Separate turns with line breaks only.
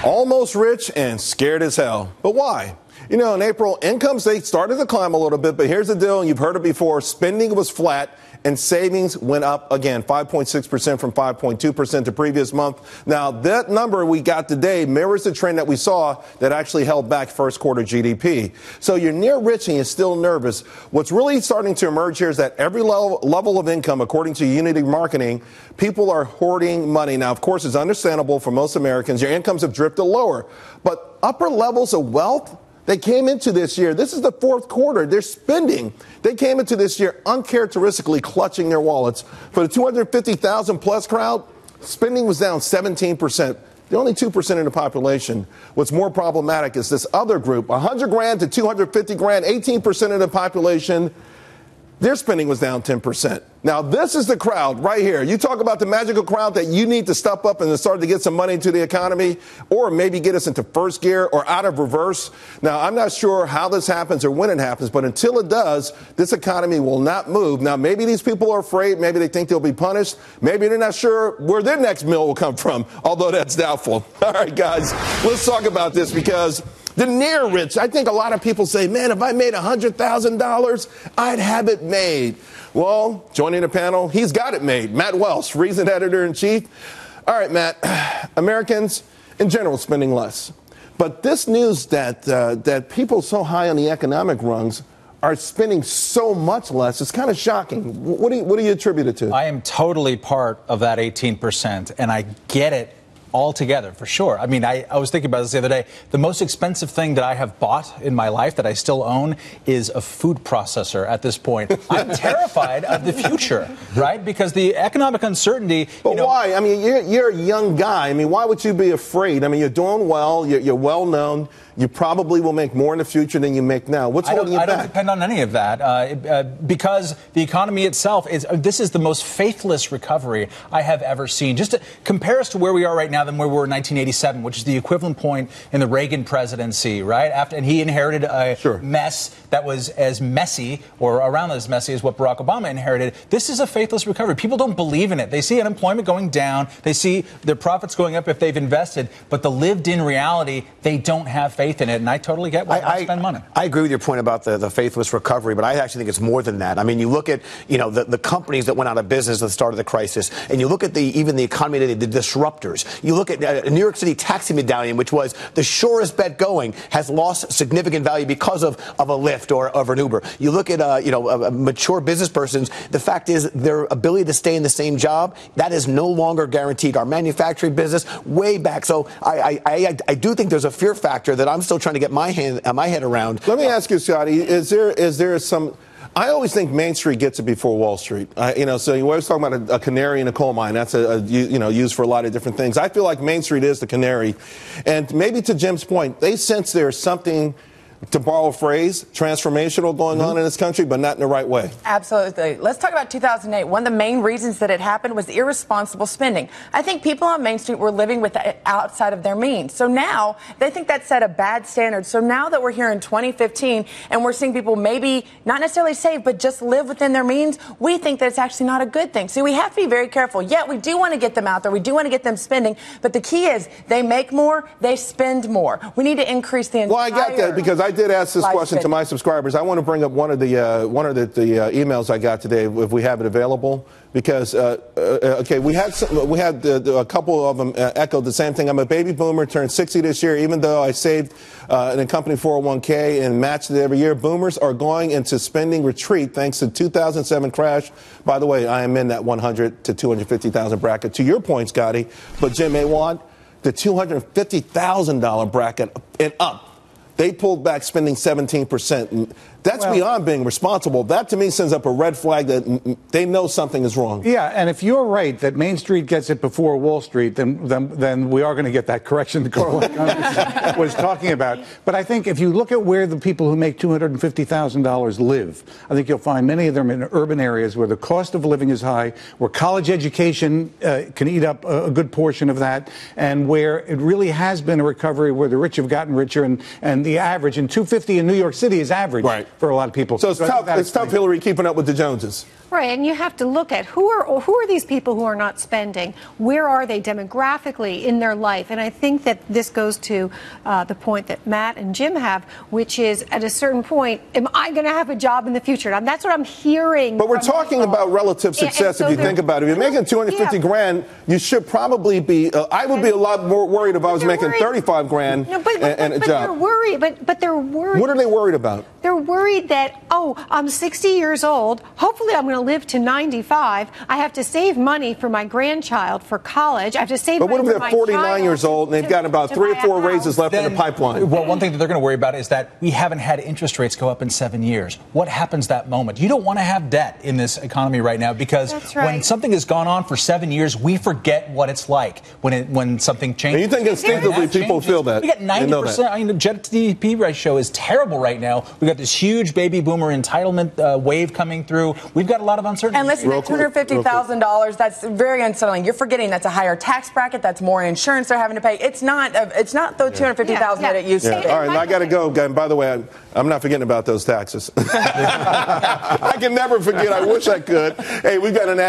Almost rich and scared as hell. But why? You know, in April, incomes, they started to climb a little bit, but here's the deal, and you've heard it before, spending was flat and savings went up again, 5.6% from 5.2% the previous month. Now, that number we got today mirrors the trend that we saw that actually held back first quarter GDP. So you're near rich and you're still nervous. What's really starting to emerge here is that every level of income, according to Unity Marketing, people are hoarding money. Now, of course, it's understandable for most Americans. Your incomes have drifted lower, but upper levels of wealth, they came into this year, this is the fourth quarter, they're spending. They came into this year uncharacteristically clutching their wallets. For the 250,000 plus crowd, spending was down 17%. They're only 2% of the population. What's more problematic is this other group, 100 grand to 250 grand, 18% of the population, their spending was down 10%. Now, this is the crowd right here. You talk about the magical crowd that you need to step up and start to get some money into the economy or maybe get us into first gear or out of reverse. Now, I'm not sure how this happens or when it happens, but until it does, this economy will not move. Now, maybe these people are afraid. Maybe they think they'll be punished. Maybe they're not sure where their next meal will come from, although that's doubtful. All right, guys, let's talk about this because the near rich, I think a lot of people say, man, if I made $100,000, I'd have it made. Well, joining the panel, he's got it made. Matt Welsh, Reason Editor-in-Chief. All right, Matt, Americans in general spending less. But this news that people so high on the economic rungs are spending so much less, it's kind of shocking. What do you attribute it to?
I am totally part of that 18%, and I get it altogether, for sure. I mean, I was thinking about this the other day. The most expensive thing that I have bought in my life that I still own is a food processor at this point. I'm terrified of the future, right? Because the economic uncertainty.
But why? I mean, you're a young guy. I mean, why would you be afraid? I mean, you're doing well. You're well known. You probably will make more in the future than you make now. What's holding you back?
I don't depend on any of that because the economy itself this is the most faithless recovery I have ever seen. Just to compare us to where we are right now than where we were in 1987, which is the equivalent point in the Reagan presidency, right? And he inherited a mess that was as messy or around as messy as what Barack Obama inherited. This is a faithless recovery. People don't believe in it. They see unemployment going down. They see their profits going up if they've invested. But the lived-in reality, they don't have faith in it, and I totally get why they spend money.
I agree with your point about the faithless recovery, but I actually think it's more than that. I mean, you look at the companies that went out of business at the start of the crisis, and you look at even the economy, the disruptors. You look at a New York City taxi medallion, which was the surest bet going, has lost significant value because of a Lyft or of an Uber. You look at mature business persons. The fact is their ability to stay in the same job, that is no longer guaranteed. Our manufacturing business way back. So I do think there's a fear factor that I'm still trying to get my head around.
Let me ask you, Scotty, is there some... I always think Main Street gets it before Wall Street. So you always talk about a canary in a coal mine. That's used for a lot of different things. I feel like Main Street is the canary. And maybe to Jim's point, they sense there's something, to borrow a phrase, transformational going on in this country, but not in the right way.
Absolutely. Let's talk about 2008. One of the main reasons that it happened was irresponsible spending. I think people on Main Street were living with outside of their means. So now they think that set a bad standard. So now that we're here in 2015 and we're seeing people maybe not necessarily save, but just live within their means, we think that it's actually not a good thing. So we have to be very careful. Yeah, we do want to get them out there. We do want to get them spending. But the key is they make more, they spend more. We need to increase the entire...
Well, I got that because I did ask this question to my subscribers. I want to bring up one of the emails I got today, if we have it available, because we had a couple of them echoed the same thing. I'm a baby boomer, turned 60 this year. Even though I saved in a company 401k and matched it every year, boomers are going into spending retreat thanks to 2007 crash. By the way, I am in that 100 to 250,000 bracket. To your point, Scotty, but Jim Awad, the $250,000 bracket and up. They pulled back spending 17%. That's beyond being responsible. That, to me, sends up a red flag that they know something is wrong.
Yeah, and if you're right that Main Street gets it before Wall Street, then we are going to get that correction that Carl was talking about. But I think if you look at where the people who make $250,000 live, I think you'll find many of them in urban areas where the cost of living is high, where college education can eat up a good portion of that, and where it really has been a recovery where the rich have gotten richer, and the average, and 250 in New York City is average.
Right.
For a lot of people.
So it's tough, Hillary, keeping up with the Joneses.
Right, and you have to look at who are these people who are not spending? Where are they demographically in their life? And I think that this goes to the point that Matt and Jim have, which is at a certain point, am I going to have a job in the future? And that's what I'm hearing.
But we're talking about relative success. If you think about it, if you're making 250 grand, you should probably be. I would be a lot more worried if I was making 35 grand and a job.
They're worried. But they're worried.
What are they worried about?
They're worried that, I'm 60 years old. Hopefully, I'm going to live to 95. I have to save money for my grandchild for college. I have to save money for my child. But what if they're 49 years old and they've got about 3 or 4 raises left in the pipeline?
Well, one thing that they're going to worry about is that we haven't had interest rates go up in 7 years. What happens that moment? You don't want to have debt in this economy right now because when something has gone on for 7 years, we forget what it's like when something changes.
And you think instinctively people feel that?
We got 90%. I mean, the debt to GDP ratio is terrible right now. We got this huge baby boomer entitlement wave coming through. We've got a lot of uncertainty.
And listen, that $250,000, that's very unsettling. You're forgetting that's a higher tax bracket. That's more insurance they're having to pay. It's not the $250,000 that it used to be.
All right, I got to go. And by the way, I'm not forgetting about those taxes. I can never forget. I wish I could. Hey, we've got an